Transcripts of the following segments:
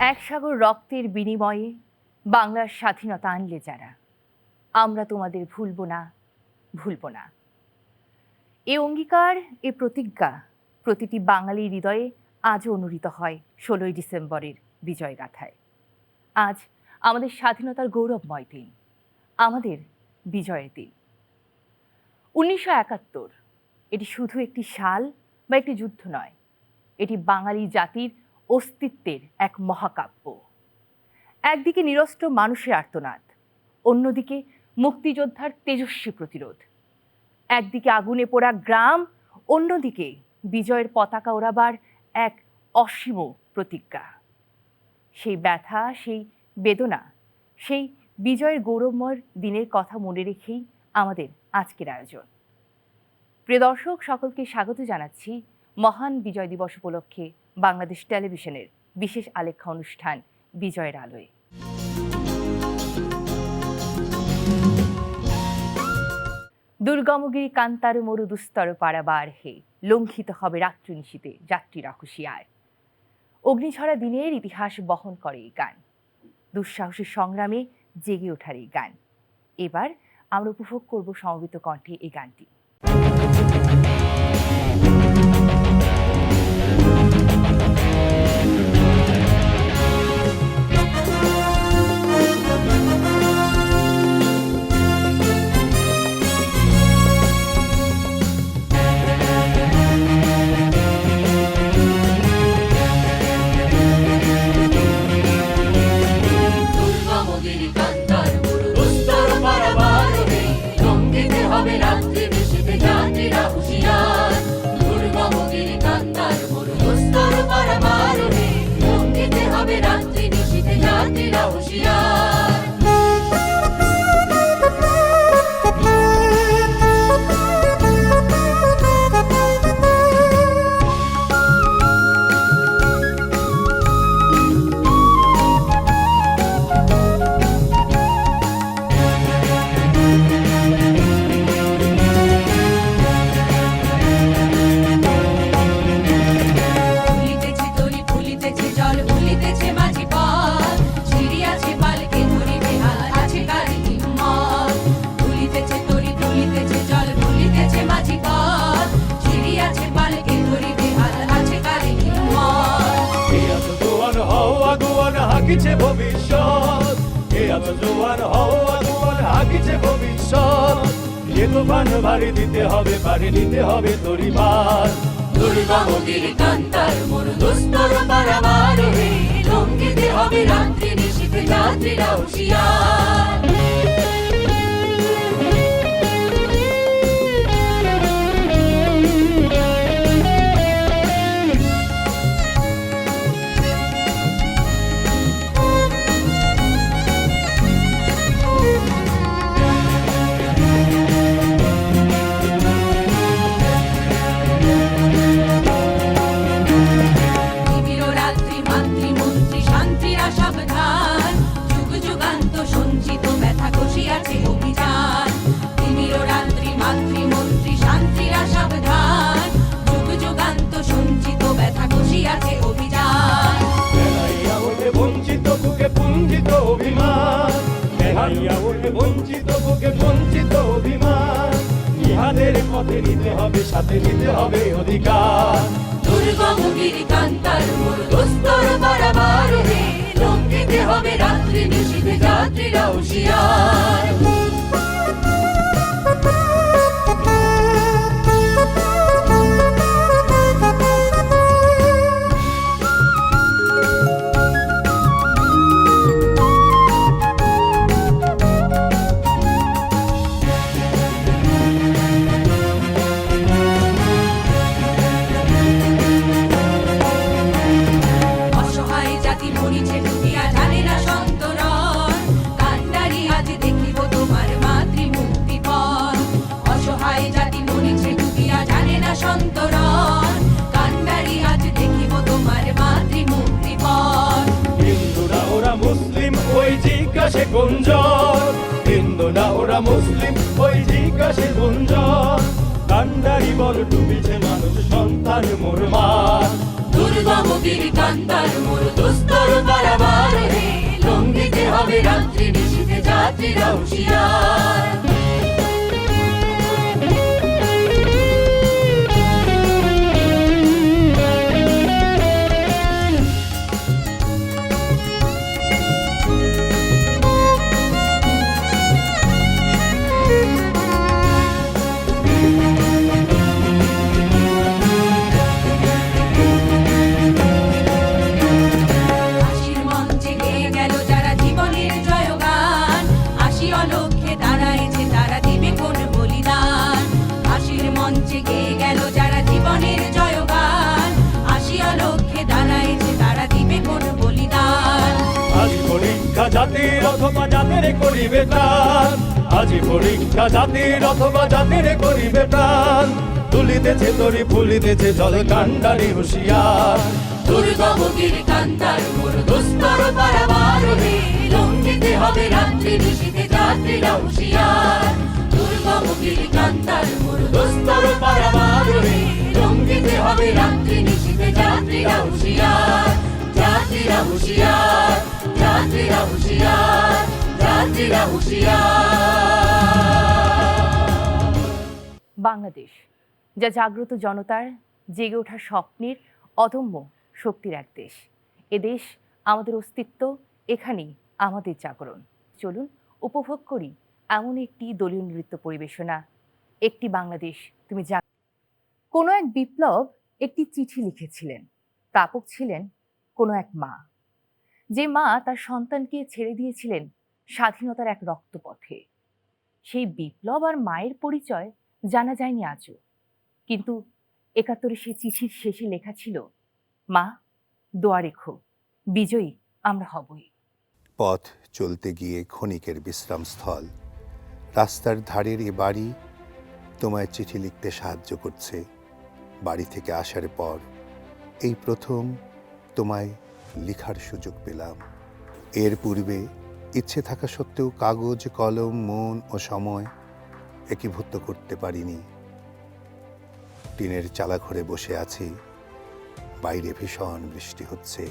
এক সাগর রক্তের বিনিময়ে বাংলার স্বাধীনতা আনলে যারা, আমরা তোমাদের ভুলব না, ভুলব না। এ অঙ্গীকার, এ প্রতিজ্ঞা প্রতিটি বাঙালির হৃদয়ে আজও অনুরিত হয় 16ই ডিসেম্বরের বিজয় গাথায়। আজ আমাদের স্বাধীনতার গৌরবময় দিন, আমাদের বিজয়ের দিন। 1971 এটি শুধু একটি সাল বা একটি যুদ্ধ নয়, এটি বাঙালি জাতির অস্তিত্বের এক মহাকাব্য। একদিকে নিরস্ত্র মানুষের আর্তনাদ, অন্যদিকে মুক্তিযোদ্ধার তেজস্বী প্রতিরোধ। একদিকে আগুনে পোড়া গ্রাম, অন্যদিকে বিজয়ের পতাকা ওড়াবার এক অসীম প্রতিজ্ঞা। সেই ব্যথা, সেই বেদনা, সেই বিজয়ের গৌরবময় দিনের কথা মনে রেখেই আমাদের আজকের আয়োজন। প্রিয় দর্শক, সকলকে স্বাগত জানাচ্ছি মহান বিজয় দিবস উপলক্ষে বাংলাদেশ টেলিভিশনের বিশেষ আলেখ্যা অনুষ্ঠান বিজয়ের আলোয়। দুর্গমগিরি কান্তার মরু দুস্তর পারাবার হে, লঙ্ঘিত হবে রাত্রি নিশীতে যাত্রীরা হুঁশিয়ার। অগ্নিঝরা দিনের ইতিহাস বহন করে এই গান, দুঃসাহসী সংগ্রামে জেগে ওঠার এই গান। এবার আমরা উপভোগ করব সমবেত কণ্ঠে এই গানটি। হাকিছে ভবিষ্যৎ, কে আছো জোয়ান হও আগুয়ান হাকিছে ভবিষ্যৎ। এ তুফান ভারী দিতে হবে, পারে নিতে হবে তরিবার। দুর্গমগির কান্তার মরু দুস্তর পারাবার হে, লঙ্ঘিতে হবে রাত্রি নিশীথে যাত্রীরা হুঁশিয়ার। বঞ্চিত বুকে বঞ্চিত অভিমান, ইহাদের পথে নিতে হবে, সাথে নিতে হবে অধিকার। দুর্গমগির কান্তার মরু দুস্তর পারাবার হে, লঙ্ঘিতে হবে রাত্রি নিশীথে যাত্রীরা হুঁশিয়ার। জিজ্ঞাসে গুঞ্জন, হিন্দু না ওরা মুসলিম, ওই জিজ্ঞাসে গুঞ্জন। কান্ডারি বল ডুবিছে মানুষ সন্তান মোর মা। দুর্গমগির কান্তার মরু দুস্তর পারাবার হে লঙ্ঘিতে হবে রাত্রি নিশীথে যাত্রীরা হুঁশিয়ার হাসির মঞ্চে গেয়ে গেল যারা জীবনের জয়গান, হাসি অলক্ষ্যে দাঁড়াইছে তারা দিবে কোন বলিদান। হাসির মঞ্চে গেয়ে গেল যারা জীবনের জয়গান, হাসি অলক্ষ্যে দাঁড়াইছে তারা দিবে কোন বলিদান। আজি পরীক্ষা জাতির অথবা জাতির করিবে প্রাণ, আজি পরীক্ষা জাতির অথবা জাতির করিবে প্রাণ। তুলিতেছে তরি ফুলিতেছে জল কান্ডারি হুঁশিয়ার। দুর্গম গিরিকান্তার মোর দুস্তর পারাবার হে লঙ্ঘিতে হবে রাত্রি নিশীথে যাত্রীরা হুঁশিয়ার। দুর্গম গিরিকান্তার মোর দুস্তর পারাবার হে লঙ্ঘিতে হবে রাত্রি নিশীথে যাত্রীরা হুঁশিয়ার। যাত্রীরা হুঁশিয়ার, যাত্রীরা হুঁশিয়ার, যাত্রীরা হুঁশিয়ার। বাংলাদেশ যা জাগ্রত জনতার জেগে ওঠা স্বপ্নের অদম্য শক্তির এক দেশ। এ দেশ আমাদের অস্তিত্ব, এখানেই আমাদের জাগরণ। চলুন উপভোগ করি এমন একটি দলীয় নৃত্য পরিবেশনা, একটি বাংলাদেশ তুমি যা। কোনো এক বিপ্লব একটি চিঠি লিখেছিলেন। প্রাপক ছিলেন কোনো এক মা, যে মা তার সন্তানকে ছেড়ে দিয়েছিলেন স্বাধীনতার এক রক্তপথে। সেই বিপ্লব আর মায়ের পরিচয় জানা যায়নি আজও, কিন্তু ৭১ সেই চিঠির শেষে লেখা ছিল, মা দোয়া রেখো, বিজয়ী আমরা হবই। পথ চলতে গিয়ে ক্ষণিকের বিশ্রামস্থল, রাস্তার ধারের এ বাড়ি তোমায় চিঠি লিখতে সাহায্য করছে। বাড়ি থেকে আসার পর এই প্রথম তোমায় লেখার সুযোগ পেলাম। এর পূর্বে ইচ্ছে থাকা সত্ত্বেও কাগজ, কলম, মন ও সময় একীভূত করতে পারিনি। টিনের চালাঘরে বসে আছি, বাইরে ভীষণ বৃষ্টি হচ্ছে।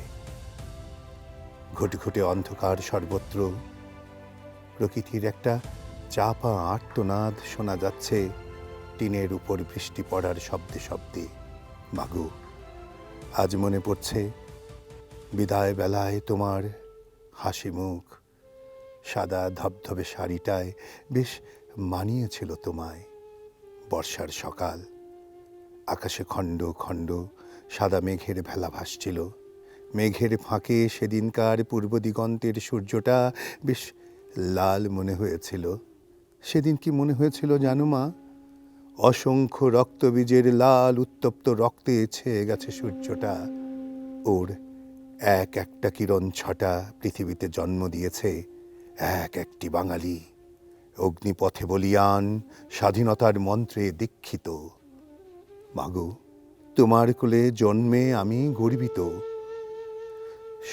ঘুটঘুটে অন্ধকার সর্বত্র, প্রকৃতির একটা চাপা আর্তনাদ শোনা যাচ্ছে টিনের উপর বৃষ্টি পড়ার শব্দে শব্দে। মাগো, আজ মনে পড়ছে বিদায় বেলায় তোমার হাসি মুখ, সাদা ধবধবে শাড়িটায় বেশ মানিয়েছিল তোমায়। বর্ষার সকাল, আকাশে খণ্ড খণ্ড সাদা মেঘের ভেলা ভাসছিল। মেঘের ফাঁকে সেদিনকার পূর্ব দিগন্তের সূর্যটা বেশ লাল মনে হয়েছিল। সেদিন কি মনে হয়েছিল জানো মা? অসংখ্য রক্তবীজের লাল উত্তপ্ত রক্তে ছেয়ে গেছে সূর্যটা। ওর এক একটা কিরণ ছটা পৃথিবীতে জন্ম দিয়েছে এক একটি বাঙালি, অগ্নিপথে বলিয়ান, স্বাধীনতার মন্ত্রে দীক্ষিত। মাগো, তোমার কোলে জন্মে আমি গর্বিত।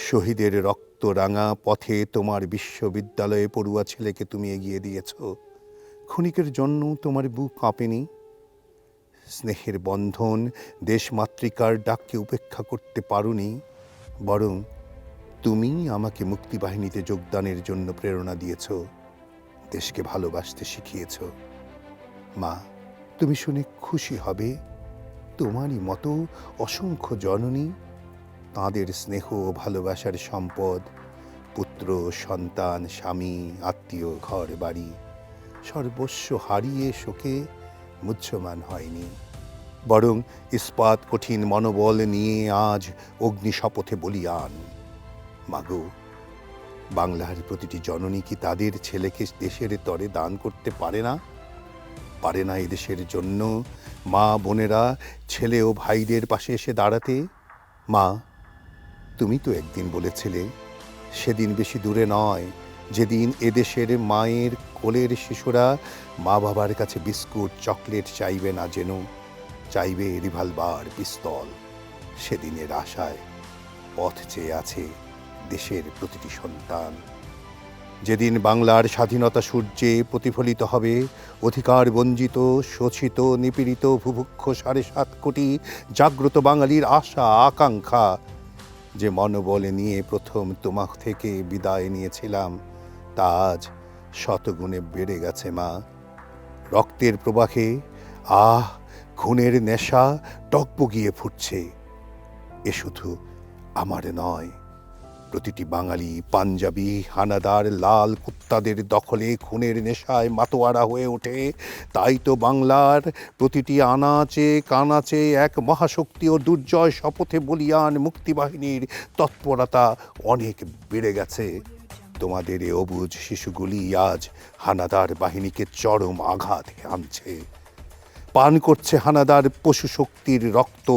শহীদের রক্ত রাঙা পথে তোমার বিশ্ববিদ্যালয়ে পড়ুয়া ছেলেকে তুমি এগিয়ে দিয়েছ। ক্ষণিকের জন্য তোমার বুক কাঁপেনি। স্নেহের বন্ধন, দেশমাতৃকার ডাককে উপেক্ষা করতে পারোনি, বরং তুমি আমাকে মুক্তিবাহিনীতে যোগদানের জন্য প্রেরণা দিয়েছ, দেশকে ভালোবাসতে শিখিয়েছ। মা, তুমি শুনে খুশি হবে, তোমারই মতো অসংখ্য জননী তাঁদের স্নেহ ও ভালোবাসার সম্পদ, পুত্র, সন্তান, স্বামী, আত্মীয়, ঘর বাড়ি সর্বস্ব হারিয়ে শোকে মুহ্যমান হয়নি, বরং ইস্পাত কঠিন মনোবল নিয়ে আজ অগ্নিশপথে বলিয়ান। মাগো, বাংলার প্রতিটি জননী কি তাদের ছেলেকে দেশের তরে দান করতে পারে না? পারে না এদেশের জন্য মা বোনেরা ছেলে ও ভাইদের পাশে এসে দাঁড়াতে? মা, তুমি তো একদিন বলেছিলে, সেদিন বেশি দূরে নয় যেদিন এদেশের মায়ের কোলের শিশুরা মা বাবার কাছে বিস্কুট, চকলেট চাইবে না, যেন চাইবে রিভলভার, পিস্তল। সেদিনের আশায় পথ চেয়ে আছে দেশের প্রতিটি সন্তান। যেদিন বাংলার স্বাধীনতা সূর্যে প্রতিফলিত হবে অধিকার বঞ্চিত, শোষিত, নিপীড়িত, ভুভুক্ষ ৭.৫ কোটি জাগ্রত বাঙালির আশা আকাঙ্ক্ষা, যে মনোবলে নিয়ে প্রথম তোমার থেকে বিদায় নিয়েছিলাম তা আজ শতগুণে বেড়ে গেছে মা। রক্তের প্রবাহে খুনের নেশা টকবগিয়ে ফুটছে। এ শুধু আমার নয়, প্রতিটি বাঙালি, পাঞ্জাবি, হানাদার, লাল কুত্তাদের দখলে খুনের নেশায় মাতোয়ারা হয়ে ওঠে। তাই তো বাংলার প্রতিটি আনাচে কানাচে এক মহাশক্তি ও দুর্জয় শপথে বলিয়ান মুক্তিবাহিনীর তৎপরতা অনেক বেড়ে গেছে। তোমাদের এ অবুঝ শিশুগুলি আজ হানাদার বাহিনীকে চরম আঘাত আনছে, পান করছে হানাদার পশু শক্তির রক্ত।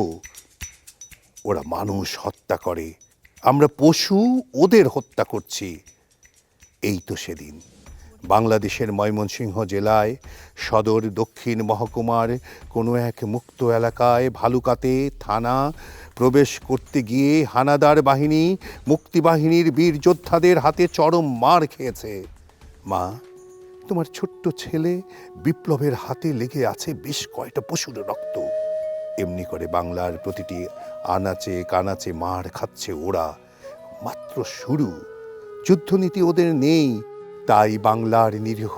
ওরা মানুষ হত্যা করে, আমরা পশু ওদের হত্যা করছি। এই তো সেদিন বাংলাদেশের ময়মনসিংহ জেলায় সদর দক্ষিণ মহকুমার কোনো এক মুক্ত এলাকায় ভালুকাতে থানা প্রবেশ করতে গিয়ে হানাদার বাহিনী মুক্তিবাহিনীর বীর যোদ্ধাদের হাতে চরম মার খেয়েছে। মা, তোমার ছোট্ট ছেলে বিপ্লবের হাতে লেগে আছে বেশ কয়টা পশুর রক্ত। এমনি করে বাংলার প্রতিটি আনাচে কানাচে মার খাচ্ছে ওরা। মাত্র শুরু, যুদ্ধনীতি ওদের নেই। তাই বাংলার নিরীহ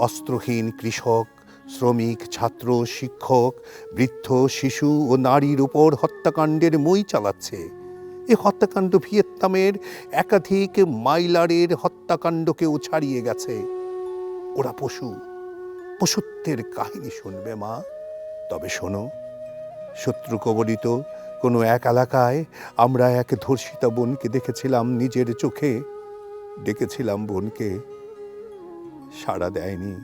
অস্ত্রহীন কৃষক, শ্রমিক, ছাত্র, শিক্ষক, বৃদ্ধ, শিশু ও নারীর উপর হত্যাকাণ্ডের মই চালাচ্ছে। এ হত্যাকাণ্ড ভিয়েতনামের একাধিক মাইলারের হত্যাকাণ্ডকেও ছাড়িয়ে গেছে। ওরা পশু, পশুত্বের কাহিনী শুনবে মা। তবে শোনো, শত্রু কবলিত কোনো এক এলাকায় আমরা এক ধর্ষিতা বোনকে দেখেছিলাম নিজের চোখে। ডেকেছিলাম বোনকে, সাড়া দেয়নি,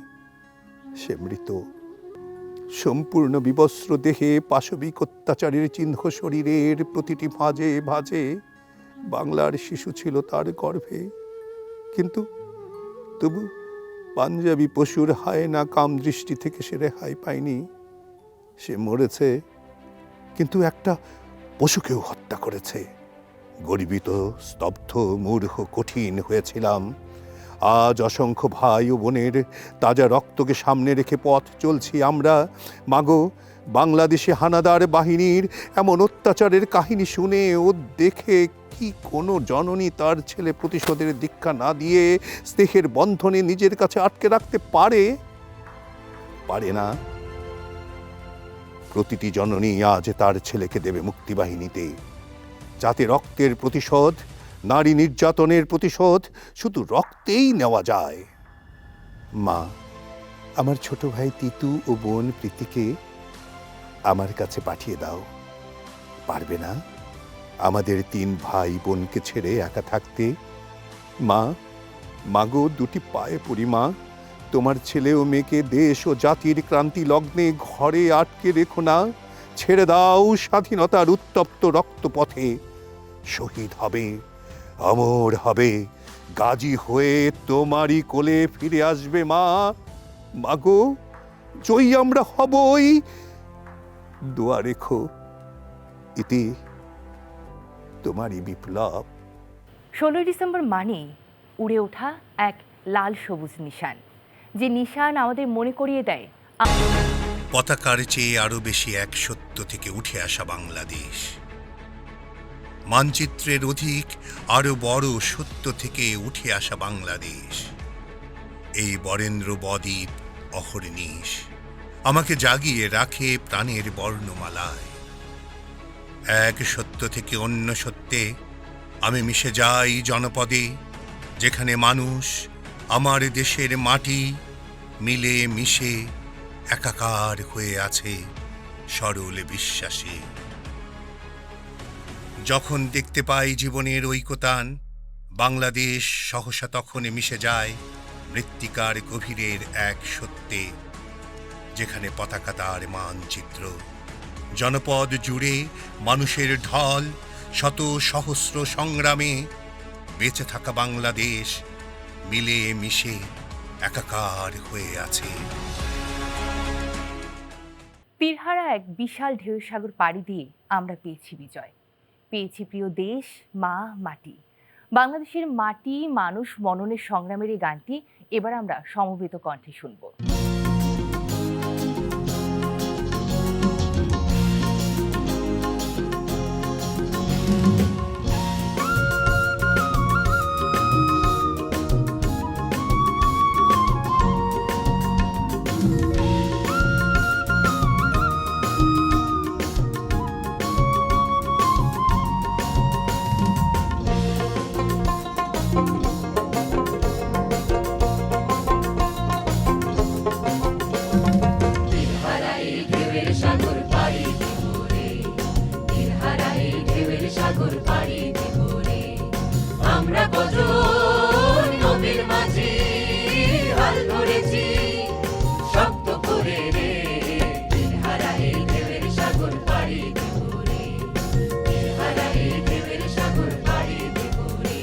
সে মৃত। সম্পূর্ণ বিবস্ত্র দেহে পাশবিক অত্যাচারের চিহ্ন শরীরের প্রতিটি ভাঁজে ভাঁজে বাংলার শিশু ছিল তার গর্ভে। কিন্তু তবু পাঞ্জাবি পশুর হায়না কাম দৃষ্টি থেকে সে রেহাই পায়নি। সে মরেছে, কিন্তু একটা পশুকেও হত্যা করেছে। গর্বিত, স্তব্ধ, মূঢ়, কঠিন হয়েছিলাম। আজ অসংখ্য ভাই ও বোনের তাজা রক্তকে সামনে রেখে পথ চলছি আমরা। মাগো, বাংলাদেশে হানাদার বাহিনীর এমন অত্যাচারের কাহিনী শুনে ও দেখে কি কোনো জননী তার ছেলে প্রতিশোধের দীক্ষা না দিয়ে স্নেহের বন্ধনে নিজের কাছে আটকে রাখতে পারে? পারে না। প্রতিটি জননী আজ তার ছেলেকে দেবে মুক্তিবাহিনীতে, যাতে রক্তের প্রতিশোধ, নারী নির্যাতনের প্রতিশোধ শুধু রক্তেই নেওয়া যায়। মা, আমার ছোট ভাই তিতু ও বোন প্রীতিকে আমার কাছে পাঠিয়ে দাও। পারবে না আমাদের 3 ভাই বোনকে ছেড়ে একা থাকতে? মা, মাগো, দুটি পায়ে পড়ি মা। তোমার ছেলে ও মেয়েকে দেশ ও জাতির ক্রান্তি লগ্নে ঘরে আটকে রেখো না। ছেড়ে দাও স্বাধীনতার উত্তপ্ত রক্তপথে। শহীদ হবে, অমর হবে, গাজী হয়ে তোমারই কোলে ফিরে আসবে মা। মাগো, জয়ী আমরা হবই। দোয়া রেখো, ইতি তোমারই বিপ্লব। 16 ডিসেম্বর মানে উড়ে ওঠা এক লাল সবুজ নিশান, যে নিশান আমাদের মনে করিয়ে দেয় পতাকার চেয়ে আরো বেশি এক সত্য থেকে উঠে আসা বাংলাদেশ। মানচিত্রের অধিক আরো বড় সত্য থেকে উঠে আসা বাংলাদেশ। এই বরেন্দ্র বদ্বীপ অহর্নিশ আমাকে জাগিয়ে রাখে প্রাণের বর্ণমালায়। এক সত্য থেকে অন্য সত্যে আমি মিশে যাই জনপদে, যেখানে মানুষ, আমার দেশের মাটি মিলে মিশে একাকার হয়ে আছে সরল বিশ্বাসে। যখন দেখতে পাই জীবনের ঐকতান, বাংলাদেশ সহসা তখন মিশে যায় মৃত্তিকার গভীরের এক সত্যে, যেখানে পতাকা তার মানচিত্র। জনপদ জুড়ে মানুষের ঢল, শত সহস্র সংগ্রামে বেঁচে থাকা বাংলাদেশ মিলে মিশে একাকার হয়ে আছে। তীরহারা এক বিশাল ঢেউ সাগর পাড়ি দিয়ে আমরা পেয়েছি বিজয়, পেয়েছি প্রিয় দেশ, মা, মাটি। বাংলাদেশের মাটি, মানুষ, মননের সংগ্রামের এই গানটি এবার আমরা সমবেত কণ্ঠে শুনব। পাড়ি দেব রে। আমরা কজন নবীর মাঝি হাল ধরেছি শক্ত করে রে, দিনহারা এই ঢেউয়ের সাগর পাড়ি দেব রে, দিনহারা এই ঢেউয়ের সাগর পাড়ি দেব রে।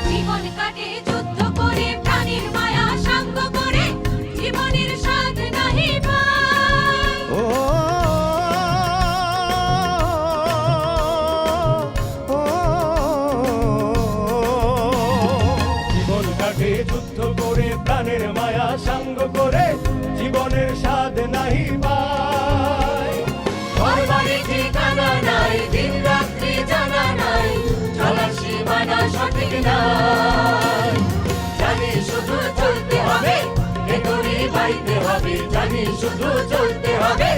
জীবন কাটে যুদ্ধ করে, প্রাণীর মায়া সাঙ্গ করে, জীবনের স্বাদ নাহি পায়। ও জীবন কাটে যুদ্ধ করে, প্রাণের মায়া সাঙ্গ করে, জীবনের স্বাদ নাহি পায়। ঘরবাড়ি ঠিকানা নাই, দিন রাত্রি জানা নাই, চলার সীমানা সঠিক নাই। জানি শুধু চলতে হবে, এ দড়ি বাইতে হবে, জানি শুধু চলতে হবে,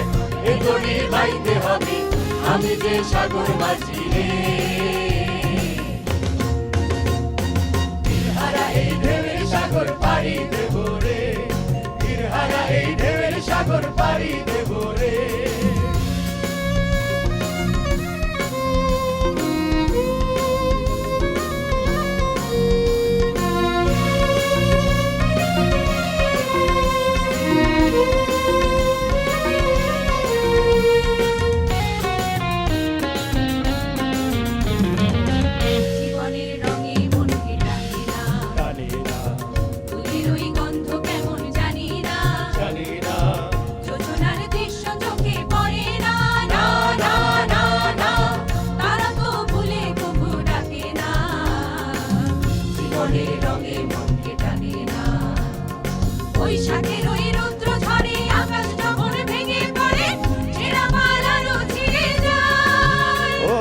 এ দড়ি বাইতে হবে। আমি যে সাগর মাঝি রে, দিনহারা এই ঢেউয়ের সাগর পাড়ি দেব রে, দিনহারা এই ঢেউয়ের সাগর পাড়ি দেব রে। জীবনের রঙে মনকে টানে না, জানি না, তুলির ওই গন্ধ কেমন জানি না, জানি না, যোজনার দৃশ্য চোখে পড়ে না, না না না না, তারা তো ভুলে কবু ডাকে না। জীবনের রঙে মনকে টানে না, বৈশাখের ওই রৌদ্র ঝড়ে আকাশ যখন ভেঙে পড়ে, ছেঁড়া পালারও ছিঁড়ে যায়। ও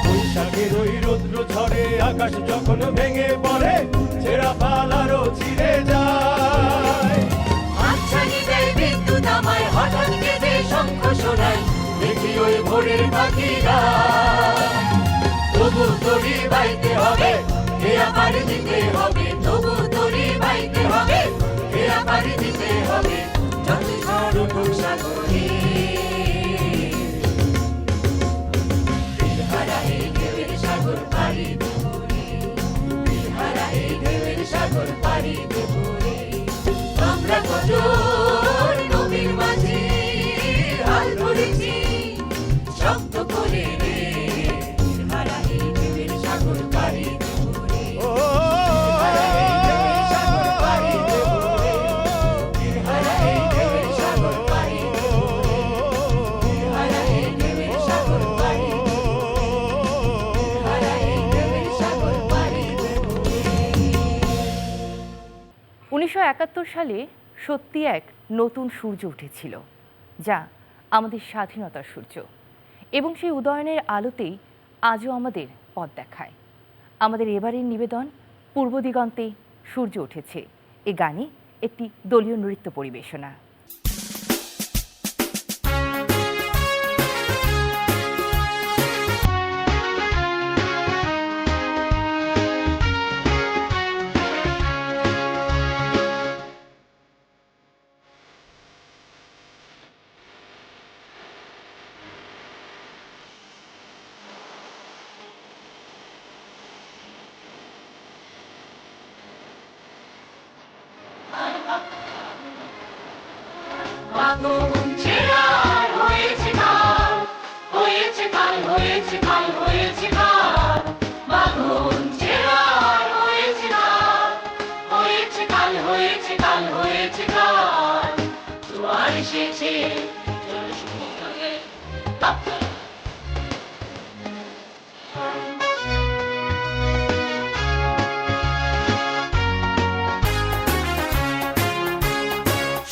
বৈশাখের ওই রৌদ্র ঝড়ে আকাশ যখন ভেঙে পড়ে, ছেঁড়া পালারও ছিঁড়ে যায়। হাতছানি দেয় বিদ্যুৎ আমায়, হঠাৎ কেঁদে শঙ্খ শোনায়, দেখি ওই ভোরের পাখিরা। তবু দড়ি বাইতে হবে, হেয়া পাড়ি দিতে হবে, তবু দড়ি বাইতে হবে, হেয়া পাড়ি দিতে হবে, যত ঝড় উঠুক সাগরে। দিনহারা এই ঢেউয়ের সাগর পাড়ি দেব রে, দিনহারা এই ঢেউয়ের সাগর পাড়ি দেব রে। আমরা কজন নবীর মাঝি হাল ধরেছি শক্ত করে রে, দিনহারা এই ঢেউয়ের সাগর পাড়ি দেব রে, ও দিনহারা এই ঢেউয়ের সাগর পাড়ি দেব রে, দিনহারা এই ঢেউয়ের সাগর পাড়ি দেব রে, দিনহারা এই ঢেউয়ের সাগর পাড়ি দেব রে, দিনহারা এই ঢেউয়ের সাগর পাড়ি দেব রে। 1971 সালে সত্যি এক নতুন সূর্য উঠেছিল, যা আমাদের স্বাধীনতার সূর্য, এবং সেই উদয়নের আলোতেই আজও আমাদের পথ দেখায়। আমাদের এবারের নিবেদন পূর্ব দিগন্তে সূর্য উঠেছে, এ গানে একটি দলীয় নৃত্য পরিবেশনা। আগুন ছেড়ার হয়েছে কাল, হয়েছে কাল, হয়েছে কাল, হয়েছে কাল। আগুন ছেড়ার হয়েছে কাল, হয়েছে কাল, হয়েছে কাল, হয়েছে কাল। জোয়ার এসেছে জলসমুদ্রে,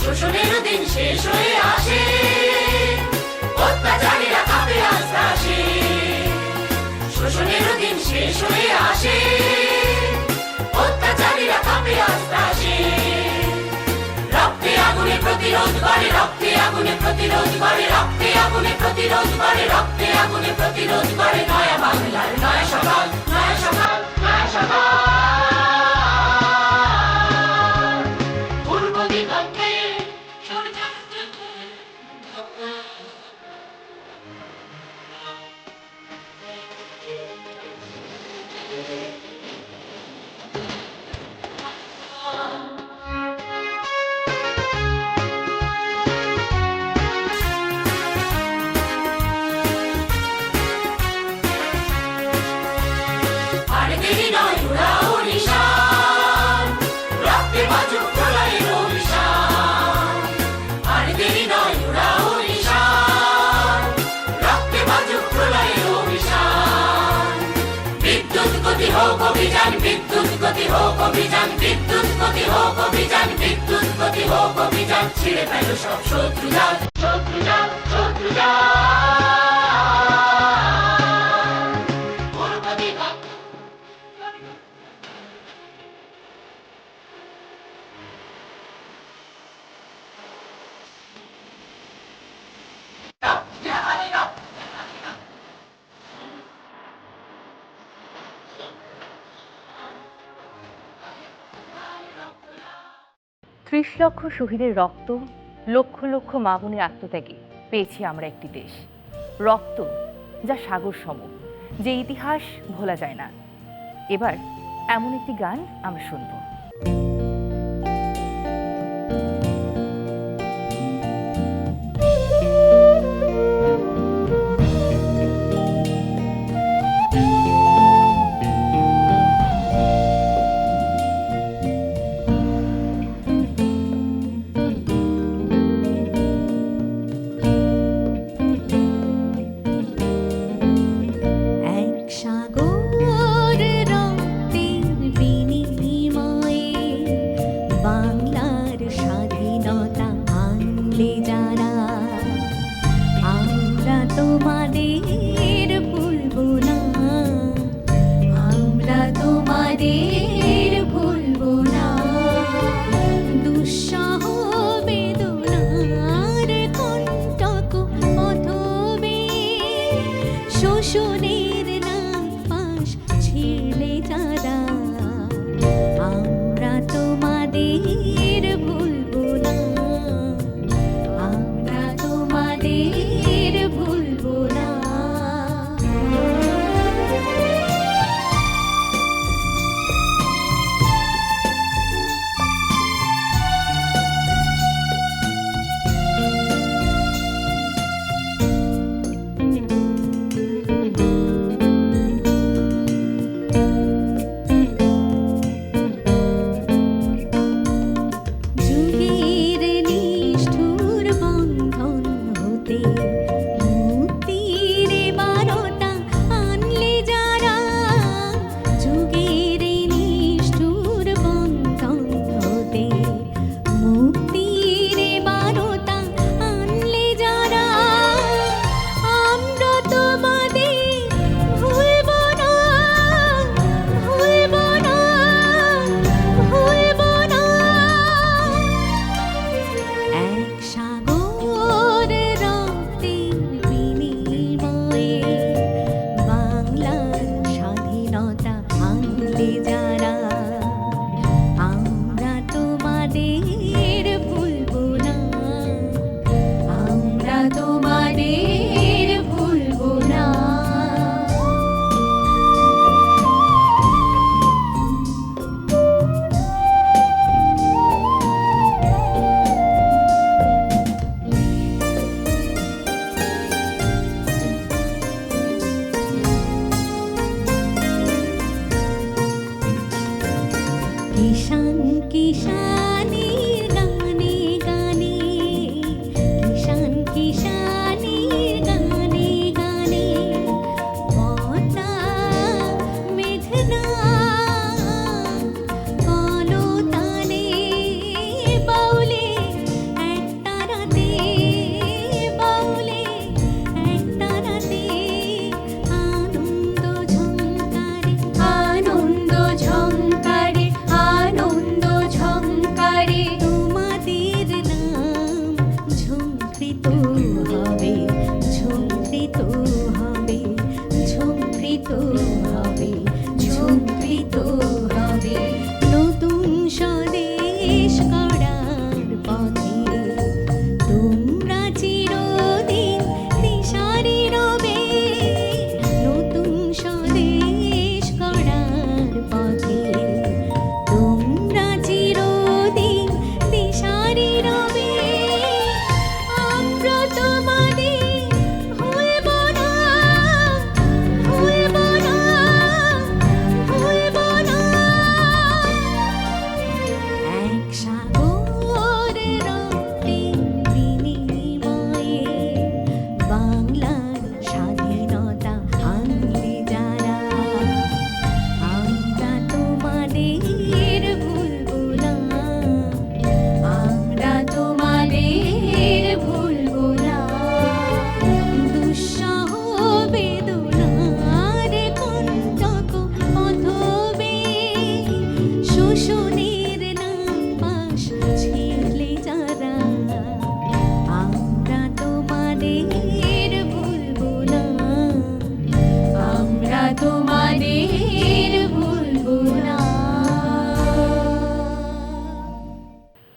শোষণের দিন শেষ হয়ে আসে। আসে, অত্যাচারীরা কাঁপে আস্তাসে। রক্তে আগুনে প্রতিরোধ করে, রক্তে আগুনে প্রতিরোধ করে, রক্তে আগুনে প্রতিরোধ করে, রক্তে আগুনে প্রতিরোধ করে। নয়া বাংলার নয়া সকাল, নয়া সকাল, নয়া সকাল। পূর্ব দিগন্তে আর দেরি নয়, উড়াও নিশান, রক্তে বাজুক প্রলয়ের অভিশান। আর দেরি নয়, উড়াও নিশান, রক্তে বাজুক প্রলয়ের অভিশান। বিদ্যুৎ গতি হোক অভিযান, বিদ্যুৎ গতি হোক অভিযান, বিদ্যুৎ গতি হোক অভিযান, বিদ্যুৎ গতি হোক অভিযান। ছিঁড়ে ফেল সব শত্রুজাল, শত্রুজাল, শত্রুজাল। পূর্ব দিগন্তে ত্রিশ লক্ষ শহীদের রক্ত, লক্ষ লক্ষ মা বোনের আত্মত্যাগে পেয়েছি আমরা একটি দেশ। রক্ত যা সাগর সম, যে ইতিহাস ভোলা যায় না। এবার এমন একটি গান আমরা শুনব। এক সাগর রক্তের বিনিময়ে বাংলার স্বাধীনতা আনলে যারা, আমরা তোমাদের ভুলব না, আমরা তোমাদের ভুলব না। দুঃসহ বেদনার কণ্টক পথবে, শোষণের নাগপাশ ছিঁড়লে যারা, আমরা তোমাদের ভুলব না, আমরা তোমাদের ভুলব না।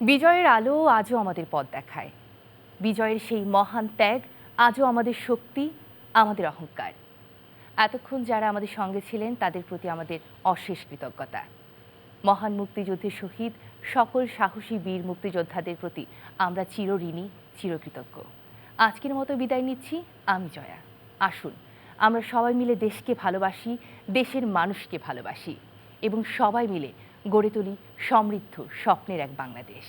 বিজয়ের আলো আজও আমাদের পথ দেখায়। বিজয়ের সেই মহান ত্যাগ আজও আমাদের শক্তি, আমাদের অহংকার। এতক্ষণ যারা আমাদের সঙ্গে ছিলেন তাদের প্রতি আমাদের অশেষ কৃতজ্ঞতা। মহান মুক্তিযুদ্ধের শহীদ সকল সাহসী বীর মুক্তিযোদ্ধাদের প্রতি আমরা চিরঋণী, চিরকৃতজ্ঞ। আজকের মতো বিদায় নিচ্ছি, আমি জয়া। আসুন আমরা সবাই মিলে দেশকে ভালোবাসি, দেশের মানুষকে ভালোবাসি এবং সবাই মিলে গড়ে তুলি সমৃদ্ধ স্বপ্নের এক বাংলাদেশ।